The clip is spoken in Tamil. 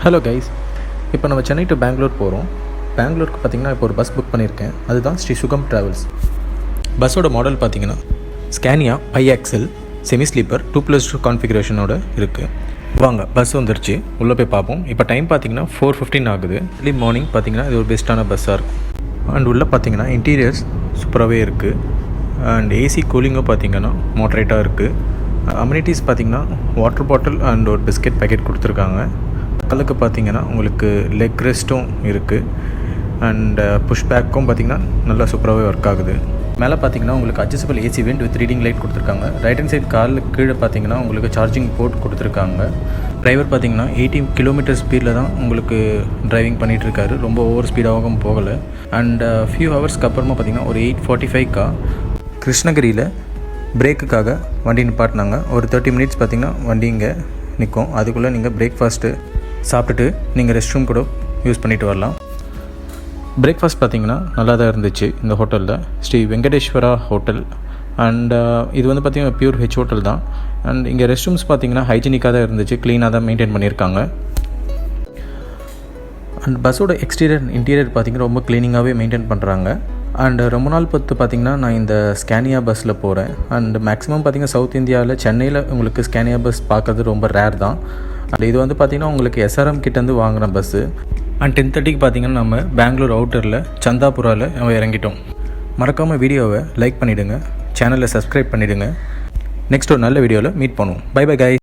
ஹலோ கைஸ், இப்போ நம்ம சென்னை டு பெங்களூர் போகிறோம். பெங்களூருக்கு பார்த்திங்கன்னா இப்போ ஒரு பஸ் புக் பண்ணியிருக்கேன். அதுதான் ஸ்ரீ சுகம் ட்ராவல்ஸ். பஸ்ஸோட மாடல் பார்த்திங்கன்னா ஸ்கேனியா IXL செமி ஸ்லீப்பர் 2+2 கான்ஃபிகரேஷனோட இருக்குது. வாங்க, பஸ் வந்துருச்சு, உள்ளே போய் பார்ப்போம். இப்போ டைம் பார்த்திங்கன்னா 4:15 ஆகுது. early மார்னிங் பார்த்திங்கன்னா இது ஒரு பெஸ்ட்டான பஸ்ஸாக இருக்கும். அண்ட் உள்ளே பார்த்திங்கன்னா இன்டீரியர்ஸ் சூப்பராகவே இருக்குது. அண்ட் ஏசி கூலிங்கும் பார்த்திங்கன்னா மாட்ரேட்டாக இருக்குது. அம்யூனிட்டிஸ் பார்த்திங்கன்னா வாட்டர் பாட்டில் அண்ட் ஒரு பிஸ்கெட் பேக்கெட் கொடுத்துருக்காங்க. காலுக்கு பார்த்திங்கன்னா உங்களுக்கு லெக் ரெஸ்ட்டும் இருக்குது. அண்ட் புஷ் பேக்கும் பார்த்திங்கன்னா நல்லா சூப்பராகவே ஒர்க் ஆகுது. மேலே பார்த்திங்கன்னா உங்களுக்கு adjustable AC went with reading light கொடுத்துருக்காங்க. ரைட் ஹேண்ட் சைட் காலுக்கு கீழே பார்த்திங்கன்னா உங்களுக்கு சார்ஜிங் போர்ட் கொடுத்துருக்காங்க. டிரைவர் பார்த்திங்கன்னா 80 km ஸ்பீடில் தான் உங்களுக்கு டிரைவிங் பண்ணிகிட்ருக்காரு. ரொம்ப ஓவர் ஸ்பீடாகவும் போகலை. அண்ட் ஃபியூ ஹவர்ஸ்க்கு அப்புறமா பார்த்திங்கன்னா ஒரு 8:45 கிருஷ்ணகிரியில் பிரேக்குக்காக வண்டி நிப்பாட்டினாங்க. ஒரு 30 மினிட்ஸ் பார்த்திங்கன்னா வண்டி இங்கே நிற்கும். அதுக்குள்ளே நீங்கள் பிரேக்ஃபாஸ்ட்டு சாப்பிட்டுட்டு நீங்கள் ரெஸ்ட் ரூம் கூட யூஸ் பண்ணிவிட்டு வரலாம். பிரேக்ஃபாஸ்ட் பார்த்திங்கன்னா நல்லா தான் இருந்துச்சு இந்த ஹோட்டலில். ஸ்ரீ வெங்கடேஸ்வரா ஹோட்டல். அண்ட் இது வந்து பார்த்திங்கன்னா பியூர் வெஜ் ஹோட்டல் தான். அண்ட் இங்கே ரெஸ்ட் ரூம்ஸ் பார்த்திங்கன்னா ஹைஜீனிக்காக தான் இருந்துச்சு, க்ளீனாக தான் மெயின்டைன் பண்ணியிருக்காங்க. அண்ட் பஸ்ஸோட எக்ஸ்டீரியர் இன்டீரியர் பார்த்திங்கன்னா ரொம்ப க்ளீனிங்காகவே மெயின்டைன் பண்ணுறாங்க. அண்ட் ரொம்ப நாள் பொறுத்து பார்த்திங்கன்னா நான் இந்த ஸ்கேனியா பஸ்ஸில் போகிறேன். அண்ட் மேக்ஸிமம் பார்த்திங்கன்னா சவுத் இந்தியாவில் சென்னையில் உங்களுக்கு ஸ்கேனியா பஸ் பார்க்குறது ரொம்ப ரேர் தான். அண்ட் இது வந்து பார்த்திங்கன்னா உங்களுக்கு SRM கிட்டேருந்து வாங்குகிற பஸ்ஸு. அண்ட் 10:30 பார்த்திங்கன்னா நம்ம பெங்களூர் அவுட்டரில் சந்தாபுராவில் நம்ம இறங்கிட்டோம். மறக்காமல் வீடியோவை லைக் பண்ணிவிடுங்க, சேனலை சப்ஸ்கிரைப் பண்ணிவிடுங்க. நெக்ஸ்ட் ஒரு நல்ல வீடியோவில் மீட் பண்ணுவோம். Bye bye guys.